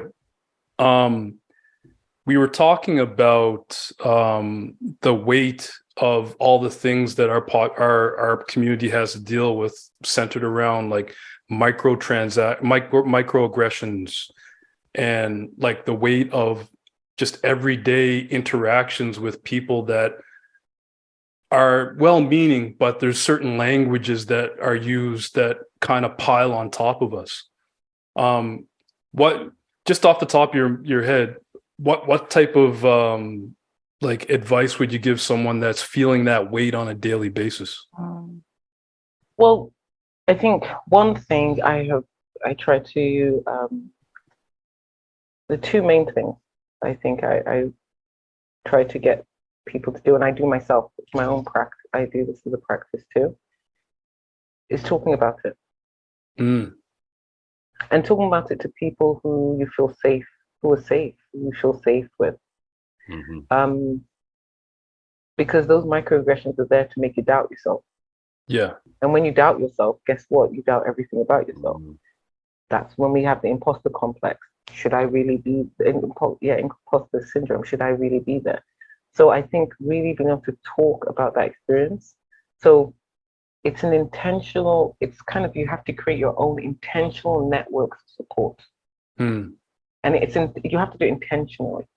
we were talking about the weight of all the things that our community has to deal with, centered around like microaggressions, and like the weight of just everyday interactions with people that are well-meaning, but there's certain languages that are used that kind of pile on top of us. What, just off the top of your head, what type of like advice would you give someone that's feeling that weight on a daily basis? Well, I think one thing I try to the two main things I think I try to get people to do, and I do myself. It's my own practice. I do this as a practice too. Is talking about it. And talking about it to people who you feel safe, who you feel safe with. Mm-hmm. Because those microaggressions are there to make you doubt yourself. Yeah. And when you doubt yourself, guess what? You doubt everything about yourself. Mm-hmm. That's when we have the imposter complex. Should I really be, imposter syndrome, should I really be there? So I think really being able to talk about that experience. So it's an intentional, it's kind of, you have to create your own intentional network of support. And you have to do it intentionally,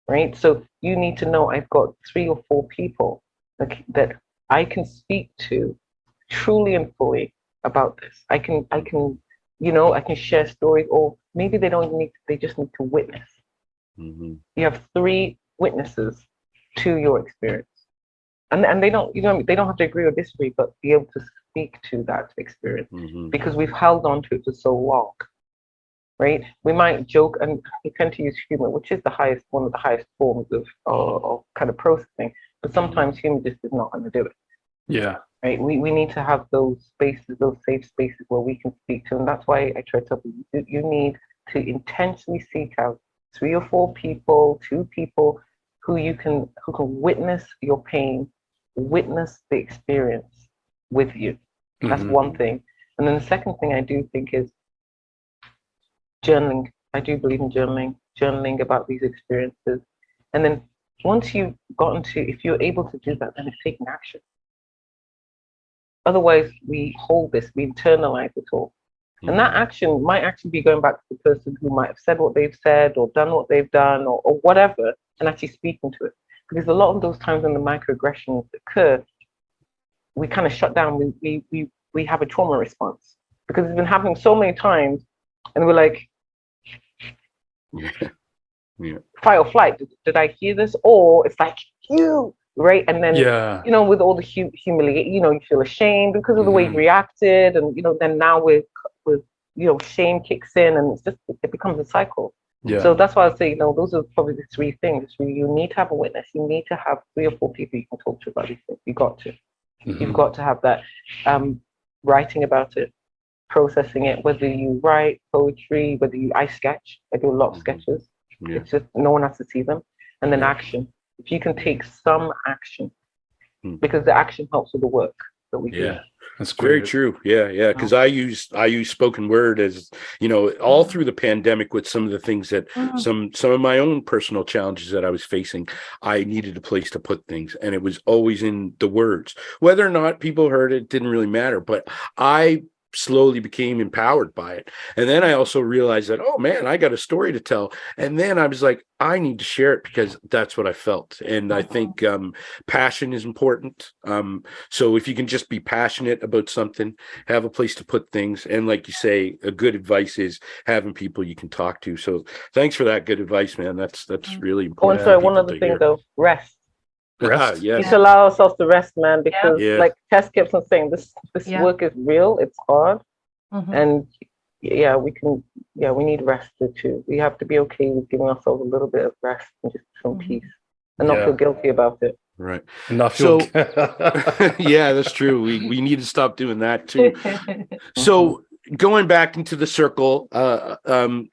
right? So you need to know, I've got 3 or 4 people that I can speak to truly and fully about this. I can share stories, or maybe they don't need, they just need to witness. Mm-hmm. You have 3 witnesses to your experience. And they don't, they don't have to agree or disagree, but be able to speak to that experience, because we've held on to it for so long, right? We might joke, and we tend to use humor, which is one of the highest forms of kind of processing, but sometimes humor just is not going to do it. Yeah. Right? We need to have those spaces, those safe spaces where we can speak to, and that's why I try to tell people, you need to intentionally seek out 3 or 4 people, 2 people who can witness your pain, witness the experience with you. That's one thing. And then the second thing I do think is journaling. I do believe in journaling about these experiences. And then once you've gotten to, if you're able to do that, then it's taking action. Otherwise, we hold this, we internalize it all. And that action might actually be going back to the person who might have said what they've said or done what they've done, or whatever, and actually speaking to it. Because a lot of those times when the microaggressions occur, we kind of shut down, we have a trauma response. Because it's been happening so many times, and we're like, fight or flight, did I hear this? Or it's like, you right? And then, Yeah. with all the humiliation, you feel ashamed because of the way you Mhm. reacted, and then now with shame kicks in, and it becomes a cycle. Yeah. So that's why I say, those are probably the three things. You need to have a witness. You need to have 3 or 4 people you can talk to about these things. You've got to. You've got to have that writing about it, processing it, whether you write poetry, I sketch. I do a lot of sketches. Yeah. It's just no one has to see them. And then Yeah. action. If you can take some action, Hmm. because the action helps with the work that we do. Yeah. That's Very great. true. Yeah. Because I use spoken word as, all through the pandemic with some of the things that some of my own personal challenges that I was facing, I needed a place to put things, and it was always in the words. Whether or not people heard it didn't really matter, but I slowly became empowered by it. And then I also realized that, oh man, I got a story to tell. And then I was like, I need to share it because that's what I felt. And I think passion is important. So if you can just be passionate about something, have a place to put things. And like you say, a good advice is having people you can talk to. So thanks for that good advice, man. That's really Oh, and important. sorry, one other thing though, rest. Rest. We Yes. should allow ourselves to rest, man, because Yeah. like Tess keeps on saying, this Yeah. work is real, it's hard, Mhm. and we need rest too. We have to be okay with giving ourselves a little bit of rest and just some peace, and not feel guilty about it. Right. Not feel. Yeah, that's true. We need to stop doing that too. So going back into the circle,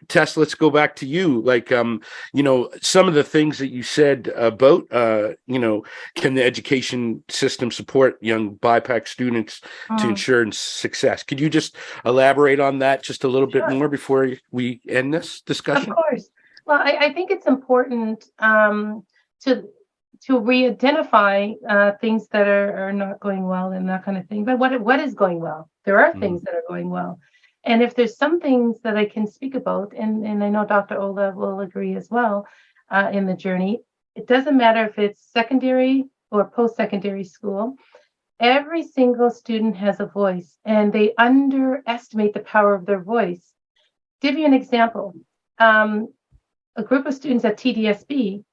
Tess, let's go back to you. Like, some of the things that you said about, can the education system support young BIPAC students to ensure success? Could you just elaborate on that just a little bit more before we end this discussion? Of course. Well, I think it's important to re-identify things that are not going well and that kind of thing. But what is going well? There are things that are going well. And if there's some things that I can speak about, and I know Dr. Olla will agree as well in the journey, it doesn't matter if it's secondary or post-secondary school. Every single student has a voice, and they underestimate the power of their voice. Give you an example. A group of students at TDSB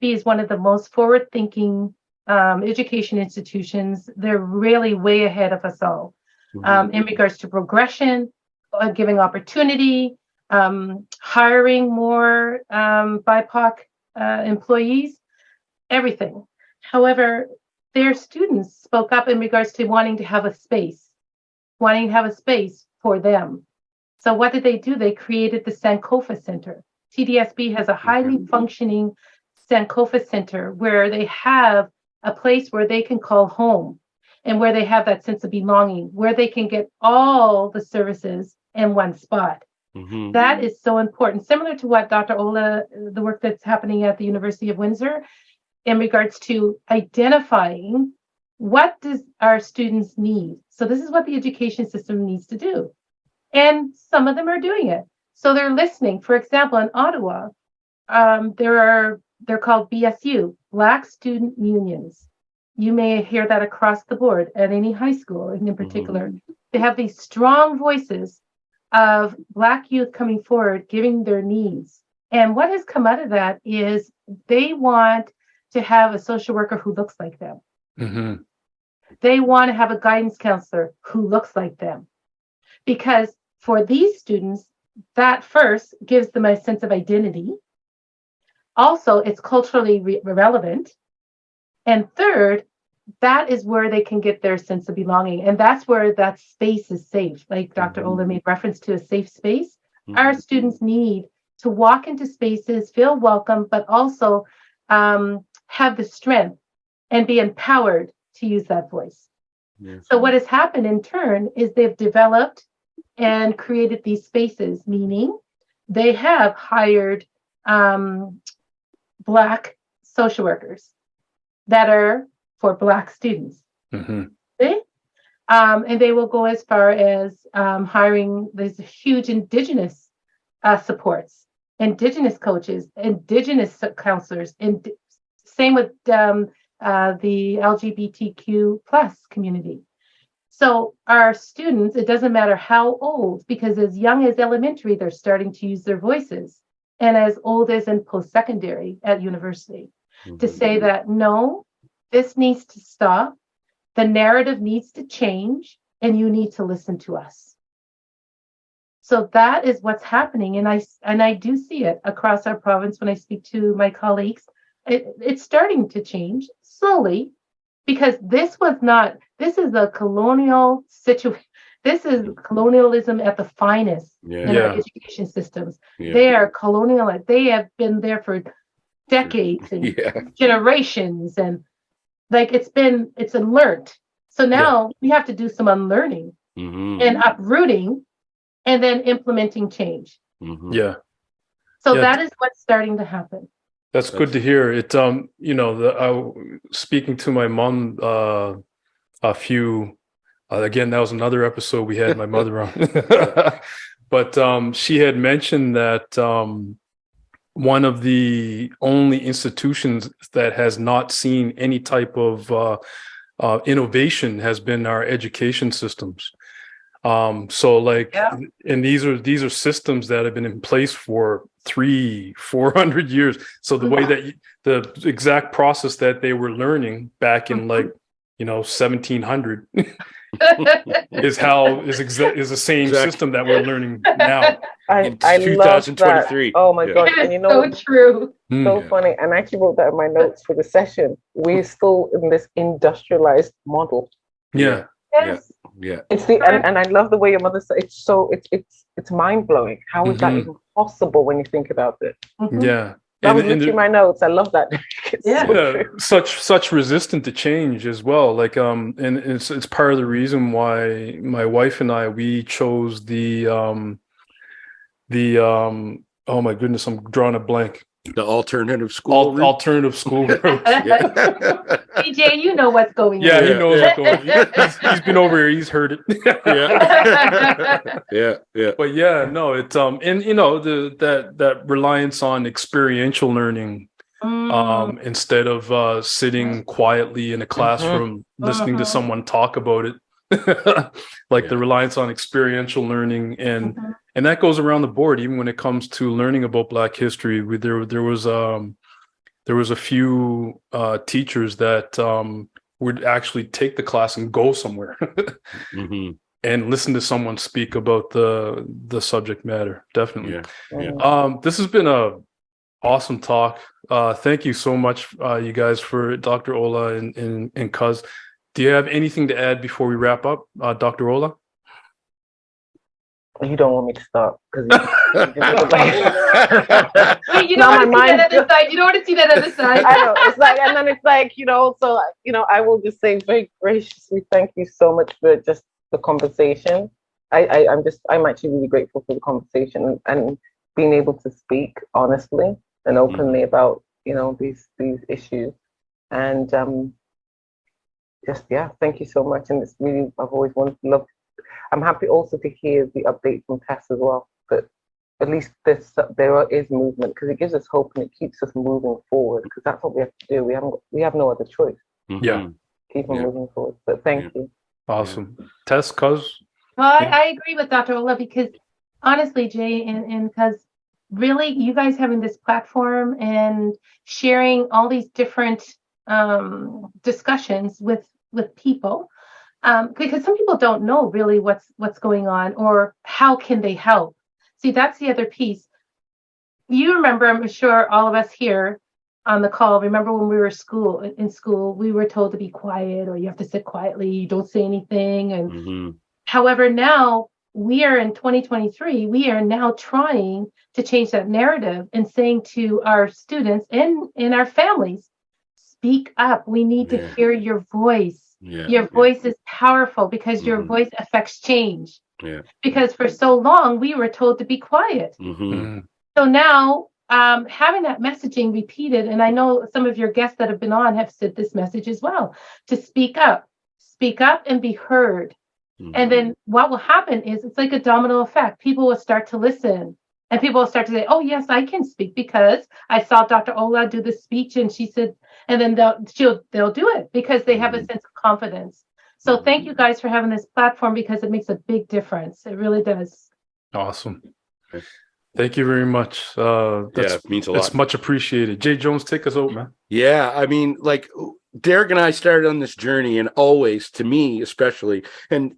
is one of the most forward-thinking education institutions. They're really way ahead of us all in regards to progression, giving opportunity, hiring more BIPOC employees, everything. However, their students spoke up in regards to wanting to have a space for them. So what did they do? They created the Sankofa Center. TDSB has a highly functioning Sankofa Center where they have a place where they can call home and where they have that sense of belonging, where they can get all the services in one spot. That is so important. Similar to what Dr. Olla, the work that's happening at the University of Windor in regards to identifying what does our students need. So this is what the education system needs to do. And some of them are doing it. So they're listening. For example, in Ottawa, they're called BSU, Black Student Unions. You may hear that across the board at any high school in particular. They have these strong voices of Black youth coming forward, giving their needs. And what has come out of that is they want to have a social worker who looks like them. They want to have a guidance counselor who looks like them. Because for these students, that first gives them a sense of identity. Also, it's culturally relevant. And third, that is where they can get their sense of belonging. And that's where that space is safe. Like Dr. Olla made reference to a safe space. Our students need to walk into spaces, feel welcome, but also have the strength and be empowered to use that voice. So what has happened in turn is they've developed and created these spaces, meaning they have hired Black social workers that are for Black students. Okay? And they will go as far as hiring these huge Indigenous supports, Indigenous coaches, Indigenous counselors, and same with the LGBTQ plus community. So our students, it doesn't matter how old, because as young as elementary, they're starting to use their voices, and as old as in post-secondary at university, to say that no, this needs to stop. The narrative needs to change, and you need to listen to us. So that is what's happening. And I do see it across our province when I speak to my colleagues. It's starting to change slowly, because this is a colonial situation. This is colonialism at the finest in our education systems. They are colonial. They have been there for decades and generations. And like it's unlearned. So now we have to do some unlearning and uprooting and then implementing change. Yeah. So that is what's starting to happen. That's good to hear. It, speaking to my mom, again, that was another episode we had my mother on, but she had mentioned that one of the only institutions that has not seen any type of innovation has been our education systems. And these are systems that have been in place for 300-400 years. So the way that the exact process that they were learning back in 1700 is the same system that we're learning now. I love that. Oh my God. And so true. So funny. And I actually wrote that in my notes for the session. We're still in this industrialized model. Yeah. Yes. Yeah. It's and I love the way your mother said it's mind blowing. How is that even possible when you think about it? Yeah. I was looking my notes. I love that. Such resistant to change as well. Like and it's part of the reason why my wife and we chose the oh my goodness, I'm drawing a blank. The alternative school. Alternative school. DJ, you know what's going on. Yeah, he knows what's going on. He's been over here. He's heard it. Yeah. But yeah, no, it's and that reliance on experiential learning, instead of sitting quietly in a classroom listening to someone talk about it. The reliance on experiential learning, and that goes around the board, even when it comes to learning about Black history. There was a few teachers that would actually take the class and go somewhere and listen to someone speak about the subject matter. Definitely. This has been a awesome talk. Thank you so much, you guys, for Dr. Olla and Cuz. Do you have anything to add before we wrap up, Dr. Olla? You don't want me to stop because you don't want to see that other side. You don't want to see that other side. I know. It's and then it's I will just say very graciously, thank you so much for just the conversation. I'm actually really grateful for the conversation and being able to speak honestly and openly about these issues, and thank you so much. And it's really, I've always loved. I'm happy also to hear the update from Tess as well, that at least there is movement, because it gives us hope and it keeps us moving forward, because that's what we have to do. We have no other choice. Keep on moving forward. But thank you. Awesome. Tess, Cuz? Well, I agree with Dr. Olla, because honestly, Jay and Cuz, really, you guys having this platform and sharing all these different discussions with people, because some people don't know really what's going on or how can they help. See, that's the other piece. You remember, I'm sure all of us here on the call remember when we were in school, we were told to be quiet, or you have to sit quietly, you don't say anything. And however, now we are in 2023, we are now trying to change that narrative and saying to our students and our families, speak up. We need to hear your voice. Your voice is powerful, because your voice affects change. Because for so long we were told to be quiet. So now having that messaging repeated, and I know some of your guests that have been on have said this message as well, to speak up and be heard. And then what will happen is it's like a domino effect. People will start to listen, and people will start to say, oh yes, I can speak because I saw Dr. Olla do the speech and she said, and then they'll do it because they have a sense of confidence. So thank you guys for having this platform, because it makes a big difference. It really does. Awesome. Thank you very much. It means a lot. It's much appreciated. Jay Jones, take us out, man. Yeah, I mean, Derek and I started on this journey, and always, to me especially, and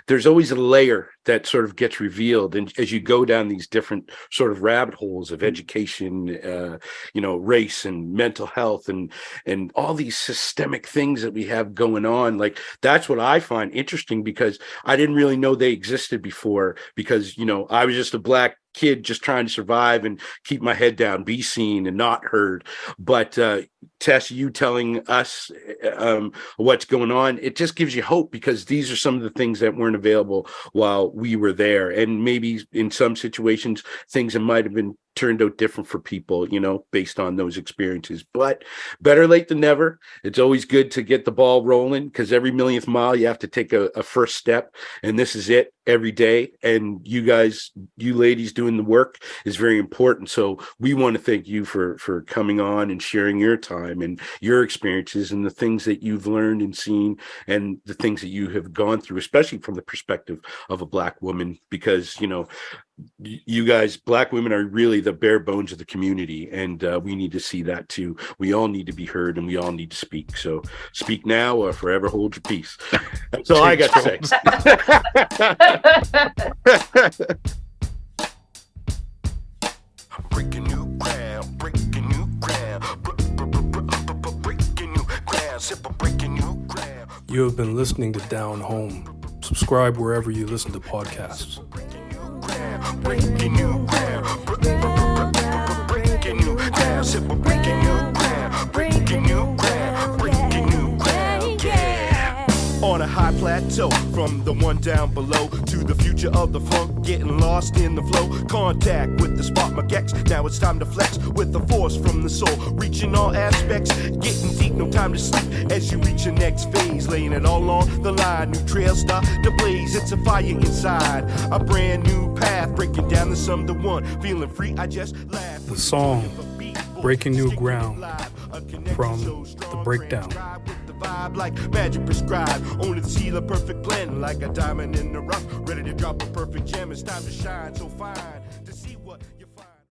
there's always a layer that sort of gets revealed, and as you go down these different sort of rabbit holes of education, race and mental health, and all these systemic things that we have going on, like that's what I find interesting, because I didn't really know they existed before, because I was just a black kid just trying to survive and keep my head down, be seen and not heard. But Tess, you telling us what's going on, it just gives you hope, because these are some of the things that weren't available while we were there. And maybe in some situations, things that might have been turned out different for people, based on those experiences. But better late than never. It's always good to get the ball rolling, because every millionth mile you have to take a first step, and this is it every day. And you guys, you ladies doing the work is very important. So we want to thank you for coming on and sharing your time and your experiences and the things that you've learned and seen, and the things that you have gone through, especially from the perspective of a black woman, because you guys, black women, are really the bare bones of the community, and we need to see that too. We all need to be heard, and we all need to speak. So speak now or forever hold your peace. That's all I got to say. Breaking new ground, breaking new ground, breaking new ground, breaking new ground. You have been listening to Down Home. Subscribe wherever you listen to podcasts. Breaking new ground, breaking new ground, breaking new ground, breaking new ground, breaking new ground, breaking new ground, yeah. On a high plateau, from the one down below to the future of the funk, getting lost in the flow. Contact with the spark magex. Now it's time to flex with the force from the soul, reaching all aspects, getting deep, no time to sleep. As you reach your next phase, laying it all on the line. New trails start to blaze. It's a fire inside, a brand new path, breaking down the sum to one. Feeling free, I just laugh. The song Breaking New Ground from The Breakdown. Vibe like magic prescribed, only to see the perfect blend, like a diamond in the rough, ready to drop a perfect gem. It's time to shine so fine.